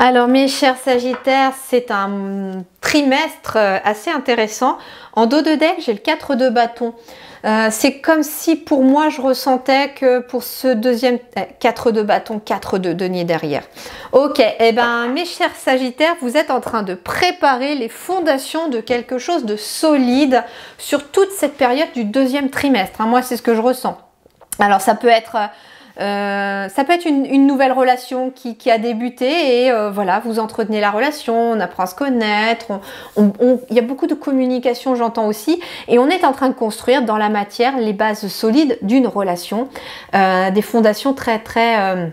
Alors mes chers Sagittaires, c'est un trimestre assez intéressant. En dos de deck, j'ai le 4 de bâton. C'est comme si pour moi je ressentais que pour ce deuxième 4 de bâton, 4 de denier derrière. Ok, et ben mes chers Sagittaires, vous êtes en train de préparer les fondations de quelque chose de solide sur toute cette période du deuxième trimestre. Moi, c'est ce que je ressens. Alors ça peut être une nouvelle relation qui a débuté et voilà, vous entretenez la relation, on apprend à se connaître, il y a beaucoup de communication, j'entends aussi, et on est en train de construire dans la matière les bases solides d'une relation, des fondations très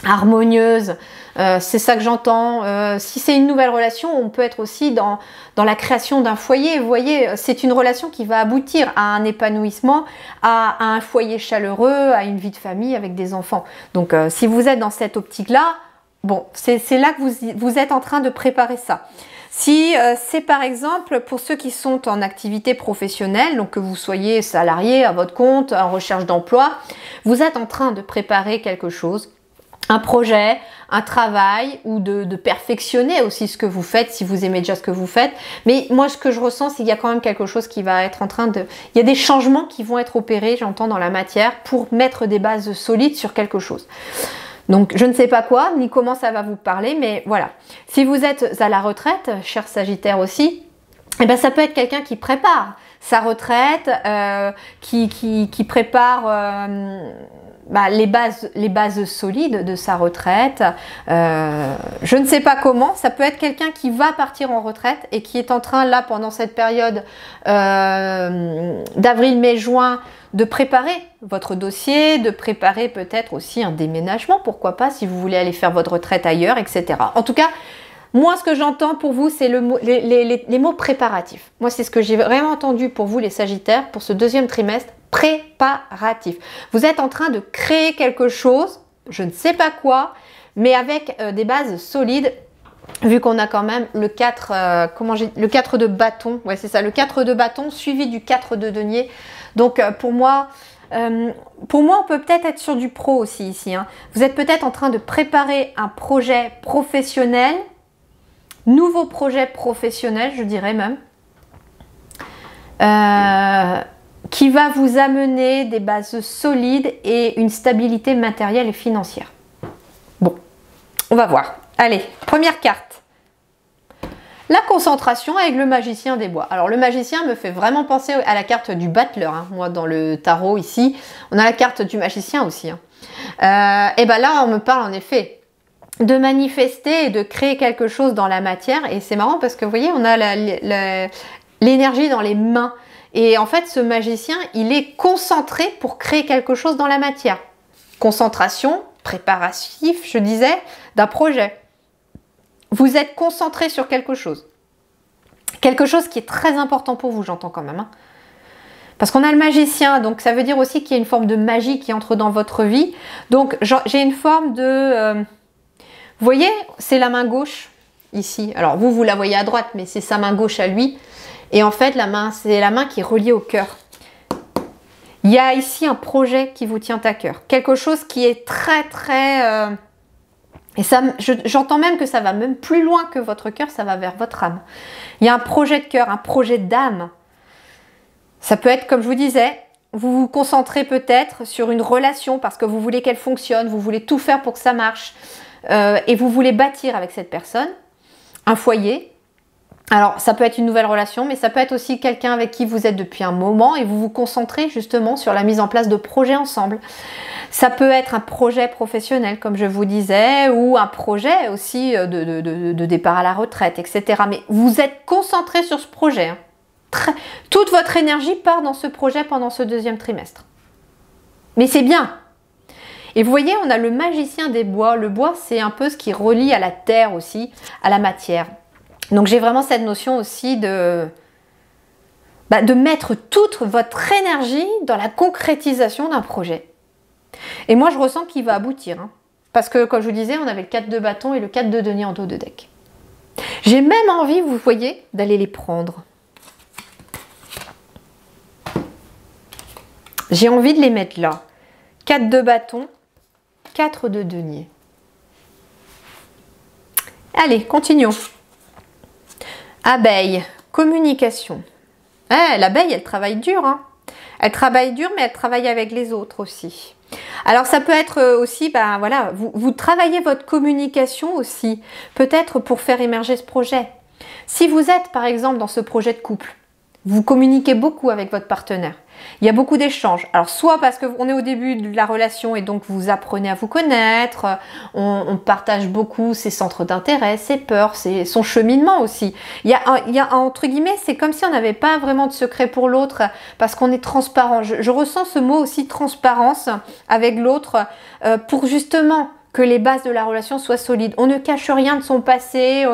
harmonieuses. C'est ça que j'entends. Si c'est une nouvelle relation, on peut être aussi dans la création d'un foyer. Vous voyez, c'est une relation qui va aboutir à un épanouissement, à un foyer chaleureux, à une vie de famille avec des enfants. Donc, si vous êtes dans cette optique-là, bon, c'est là que vous êtes en train de préparer ça. Si c'est par exemple pour ceux qui sont en activité professionnelle, donc que vous soyez salarié à votre compte, en recherche d'emploi, vous êtes en train de préparer quelque chose, un projet, un travail, ou de perfectionner aussi ce que vous faites, si vous aimez déjà ce que vous faites. Mais moi, ce que je ressens, c'est qu'il y a quand même quelque chose qui va être en train de... Il y a des changements qui vont être opérés, j'entends, dans la matière, pour mettre des bases solides sur quelque chose. Donc, je ne sais pas quoi, ni comment ça va vous parler, mais voilà. Si vous êtes à la retraite, cher Sagittaire aussi, eh ben, ça peut être quelqu'un qui prépare sa retraite, qui prépare... les bases solides de sa retraite. Je ne sais pas comment. Ça peut être quelqu'un qui va partir en retraite et qui est en train, là, pendant cette période d'avril, mai, juin, de préparer votre dossier, de préparer peut-être aussi un déménagement, pourquoi pas, si vous voulez aller faire votre retraite ailleurs, etc. En tout cas, moi, ce que j'entends pour vous, c'est les mots préparatifs. Moi, c'est ce que j'ai vraiment entendu pour vous, les Sagittaires, pour ce deuxième trimestre, préparatif. Vous êtes en train de créer quelque chose, je ne sais pas quoi, mais avec des bases solides, vu qu'on a quand même le 4, le 4 de bâton, ouais, c'est ça, le 4 de bâton suivi du 4 de denier. Donc, pour moi, on peut peut-être être sur du pro aussi ici. Vous êtes peut-être en train de préparer un projet professionnel, nouveau projet professionnel, je dirais même, qui va vous amener des bases solides et une stabilité matérielle et financière. Bon, on va voir. Allez, première carte. La concentration avec le magicien des bois. Alors, le magicien me fait vraiment penser à la carte du battleur. Moi, dans le tarot, ici, on a la carte du magicien aussi. Et bien là, on me parle en effet de manifester et de créer quelque chose dans la matière. Et c'est marrant parce que, vous voyez, on a l'énergie dans les mains. Et en fait, ce magicien, il est concentré pour créer quelque chose dans la matière. Concentration, préparatif, je disais, d'un projet. Vous êtes concentré sur quelque chose. Quelque chose qui est très important pour vous, j'entends quand même. Parce qu'on a le magicien, donc ça veut dire aussi qu'il y a une forme de magie qui entre dans votre vie. Donc, j'ai une forme de... vous voyez, c'est la main gauche, ici. Alors, vous la voyez à droite, mais c'est sa main gauche à lui. Et en fait, c'est la main qui est reliée au cœur. Il y a ici un projet qui vous tient à cœur. Quelque chose qui est très... et ça, j'entends même que ça va même plus loin que votre cœur, ça va vers votre âme. Il y a un projet de cœur, un projet d'âme. Ça peut être, comme je vous disais, vous vous concentrez peut-être sur une relation parce que vous voulez qu'elle fonctionne, vous voulez tout faire pour que ça marche. Et vous voulez bâtir avec cette personne un foyer. Alors, ça peut être une nouvelle relation, mais ça peut être aussi quelqu'un avec qui vous êtes depuis un moment et vous vous concentrez justement sur la mise en place de projets ensemble. Ça peut être un projet professionnel, comme je vous disais, ou un projet aussi de départ à la retraite, etc. Mais vous êtes concentré sur ce projet. Toute votre énergie part dans ce projet pendant ce deuxième trimestre. Mais c'est bien. Et vous voyez, on a le magicien des bois. Le bois, c'est un peu ce qui relie à la terre aussi, à la matière. Donc j'ai vraiment cette notion aussi de mettre toute votre énergie dans la concrétisation d'un projet. Et moi je ressens qu'il va aboutir. Parce que comme je vous disais, on avait le 4 de bâton et le 4 de denier en dos de deck. J'ai même envie, vous voyez, d'aller les prendre. J'ai envie de les mettre là. 4 de bâton, 4 de denier. Allez, continuons. Abeille, communication. L'abeille, elle travaille dur, hein. Elle travaille dur, mais elle travaille avec les autres aussi. Alors ça peut être aussi, ben voilà, vous travaillez votre communication aussi, peut-être pour faire émerger ce projet. Si vous êtes par exemple dans ce projet de couple, vous communiquez beaucoup avec votre partenaire. Il y a beaucoup d'échanges. Alors soit parce qu'on est au début de la relation et donc vous apprenez à vous connaître, on partage beaucoup ses centres d'intérêt, ses peurs, son cheminement aussi. Il y a entre guillemets, c'est comme si on n'avait pas vraiment de secret pour l'autre parce qu'on est transparent. Je ressens ce mot aussi, transparence, avec l'autre pour justement que les bases de la relation soient solides. On ne cache rien de son passé,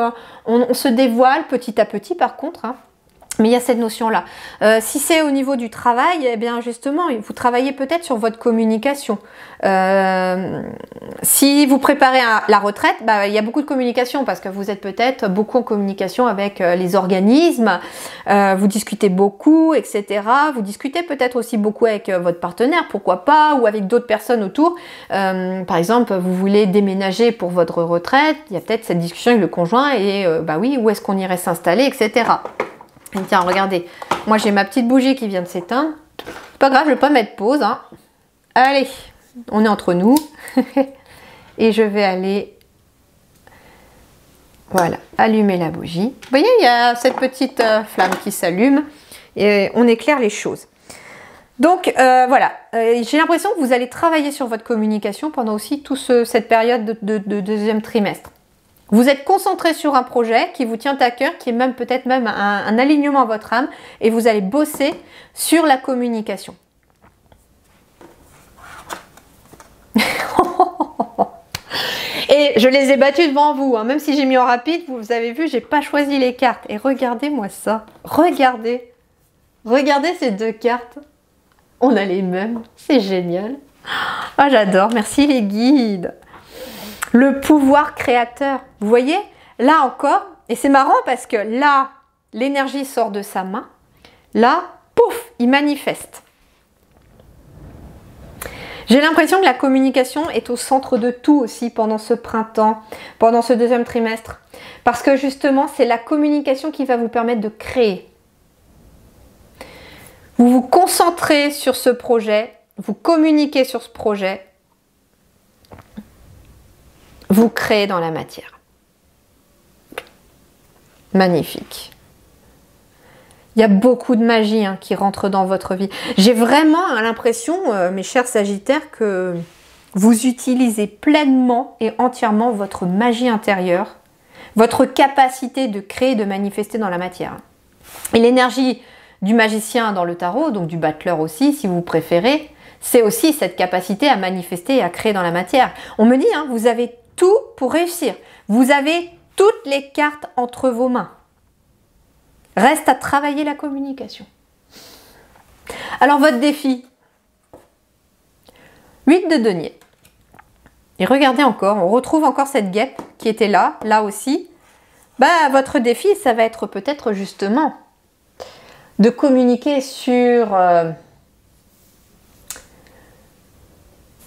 on se dévoile petit à petit par contre, hein. Mais il y a cette notion-là. Si c'est au niveau du travail, eh bien justement, vous travaillez peut-être sur votre communication. Si vous préparez la retraite, bah, il y a beaucoup de communication parce que vous êtes peut-être beaucoup en communication avec les organismes, vous discutez beaucoup, etc. Vous discutez peut-être aussi beaucoup avec votre partenaire, pourquoi pas, ou avec d'autres personnes autour. Par exemple, vous voulez déménager pour votre retraite, il y a peut-être cette discussion avec le conjoint et bah oui, où est-ce qu'on irait s'installer, etc. Et tiens, regardez, moi j'ai ma petite bougie qui vient de s'éteindre. C'est pas grave, je vais pas mettre pause, hein. Allez, on est entre nous. Et je vais aller, voilà, allumer la bougie. Vous voyez, il y a cette petite flamme qui s'allume et on éclaire les choses. Donc voilà, j'ai l'impression que vous allez travailler sur votre communication pendant aussi toute cette période de deuxième trimestre. Vous êtes concentré sur un projet qui vous tient à cœur, qui est même peut-être même un alignement à votre âme, et vous allez bosser sur la communication. Et je les ai battus devant vous, hein. Même si j'ai mis en rapide, vous avez vu, j'ai pas choisi les cartes. Et regardez-moi ça, regardez ces deux cartes. On a les mêmes, c'est génial. Ah, j'adore, merci les guides. Le pouvoir créateur. Vous voyez, là encore, et c'est marrant parce que là, l'énergie sort de sa main. Là, pouf, il manifeste. J'ai l'impression que la communication est au centre de tout aussi pendant ce printemps, pendant ce deuxième trimestre. Parce que justement, c'est la communication qui va vous permettre de créer. Vous vous concentrez sur ce projet, vous communiquez sur ce projet, vous créez dans la matière. Magnifique. Il y a beaucoup de magie hein, qui rentre dans votre vie. J'ai vraiment l'impression, mes chers Sagittaires, que vous utilisez pleinement et entièrement votre magie intérieure, votre capacité de créer, de manifester dans la matière. Et l'énergie du magicien dans le tarot, donc du battleur aussi, si vous préférez, c'est aussi cette capacité à manifester et à créer dans la matière. On me dit, hein, vous avez tout pour réussir. Vous avez toutes les cartes entre vos mains. Reste à travailler la communication. Alors votre défi, 8 de denier. Et regardez encore, on retrouve encore cette guêpe qui était là, là aussi. Bah, votre défi, ça va être peut-être justement de communiquer sur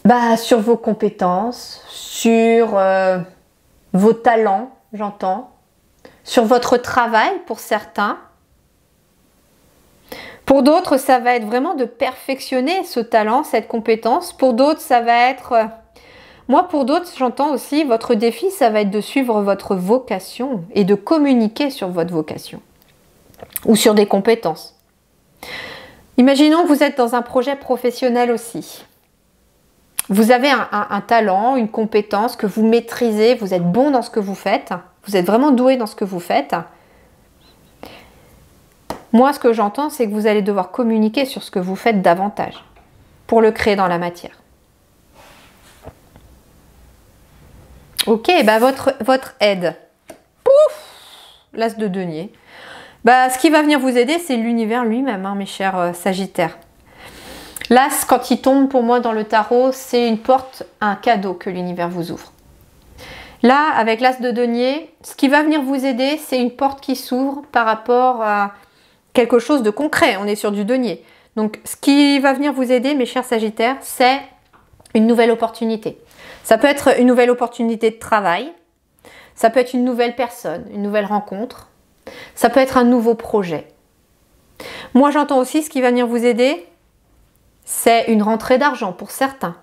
vos compétences, sur vos talents, j'entends, sur votre travail pour certains. Pour d'autres, ça va être vraiment de perfectionner ce talent, cette compétence. Pour d'autres, ça va être... Moi, pour d'autres, j'entends aussi, votre défi, ça va être de suivre votre vocation et de communiquer sur votre vocation ou sur des compétences. Imaginons que vous êtes dans un projet professionnel aussi. Vous avez un talent, une compétence que vous maîtrisez, vous êtes bon dans ce que vous faites, vous êtes vraiment doué dans ce que vous faites. Moi, ce que j'entends, c'est que vous allez devoir communiquer sur ce que vous faites davantage pour le créer dans la matière. Ok, bah votre aide. Pouf, l'as de denier. Bah, ce qui va venir vous aider, c'est l'univers lui-même, hein, mes chers Sagittaires. L'as, quand il tombe pour moi dans le tarot, c'est une porte, un cadeau que l'univers vous ouvre. Là, avec l'as de denier, ce qui va venir vous aider, c'est une porte qui s'ouvre par rapport à quelque chose de concret. On est sur du denier. Donc, ce qui va venir vous aider, mes chers Sagittaires, c'est une nouvelle opportunité. Ça peut être une nouvelle opportunité de travail. Ça peut être une nouvelle personne, une nouvelle rencontre. Ça peut être un nouveau projet. Moi, j'entends aussi ce qui va venir vous aider, c'est une rentrée d'argent pour certains.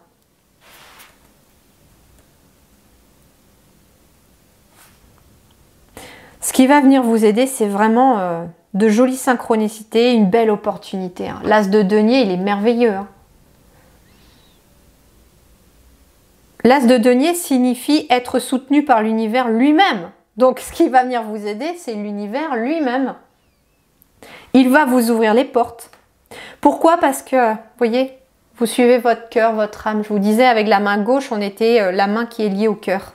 Ce qui va venir vous aider, c'est vraiment de jolies synchronicités, une belle opportunité. Hein. L'as de denier, il est merveilleux. Hein. L'as de denier signifie être soutenu par l'univers lui-même. Donc, ce qui va venir vous aider, c'est l'univers lui-même. Il va vous ouvrir les portes. Pourquoi? Parce que, vous voyez, vous suivez votre cœur, votre âme. Je vous disais, avec la main gauche, on était la main qui est liée au cœur.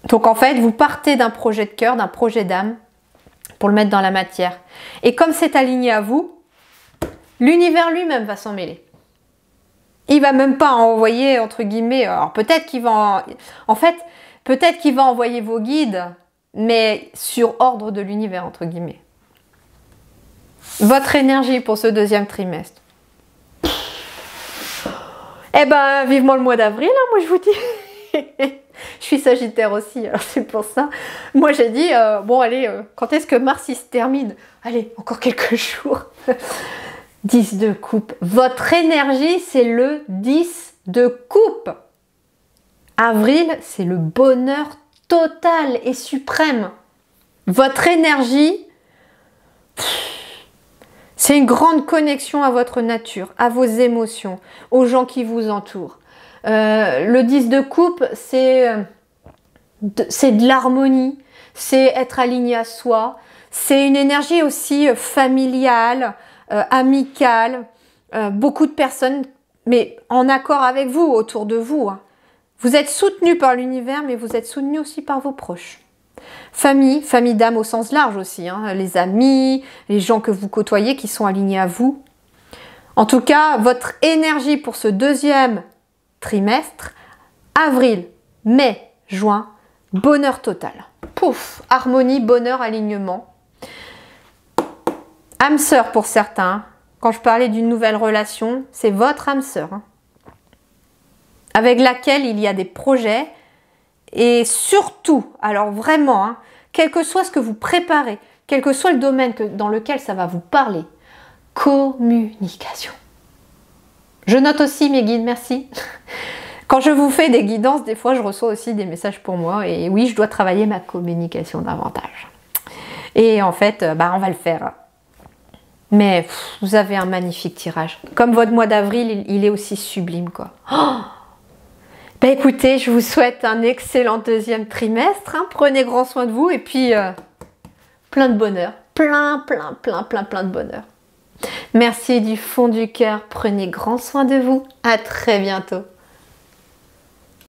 Donc en fait, vous partez d'un projet de cœur, d'un projet d'âme, pour le mettre dans la matière. Et comme c'est aligné à vous, l'univers lui-même va s'en mêler. Il va même pas envoyer, entre guillemets, alors peut-être qu'il va... En fait, peut-être qu'il va envoyer vos guides, mais sur ordre de l'univers, entre guillemets. Votre énergie pour ce deuxième trimestre. Eh ben, vivement le mois d'avril, hein, moi je vous dis. Je suis Sagittaire aussi, alors c'est pour ça. Moi j'ai dit, bon allez, quand est-ce que Mars il se termine? Allez, encore quelques jours. 10 de coupe. Votre énergie, c'est le 10 de coupe. Avril, c'est le bonheur total et suprême. Votre énergie, c'est une grande connexion à votre nature, à vos émotions, aux gens qui vous entourent. Le 10 de coupe, c'est de l'harmonie, c'est être aligné à soi, c'est une énergie aussi familiale, amicale, beaucoup de personnes, mais en accord avec vous, autour de vous. Hein. Vous êtes soutenu par l'univers, mais vous êtes soutenu aussi par vos proches. Famille, famille d'âme au sens large aussi, hein, les amis, les gens que vous côtoyez qui sont alignés à vous. En tout cas, votre énergie pour ce deuxième trimestre, avril, mai, juin, bonheur total. Pouf, harmonie, bonheur, alignement. Âme sœur pour certains. Quand je parlais d'une nouvelle relation, c'est votre âme sœur. Hein, avec laquelle il y a des projets. Et surtout, alors vraiment, hein, quel que soit ce que vous préparez, quel que soit le domaine dans lequel ça va vous parler, communication. Je note aussi mes guides, merci. Quand je vous fais des guidances, des fois je reçois aussi des messages pour moi. Et oui, je dois travailler ma communication davantage. Et en fait, on va le faire. Mais vous avez un magnifique tirage. Comme votre mois d'avril, il est aussi sublime, quoi. Oh, écoutez, je vous souhaite un excellent deuxième trimestre. Hein. Prenez grand soin de vous et puis plein de bonheur. Plein de bonheur. Merci du fond du cœur. Prenez grand soin de vous. À très bientôt.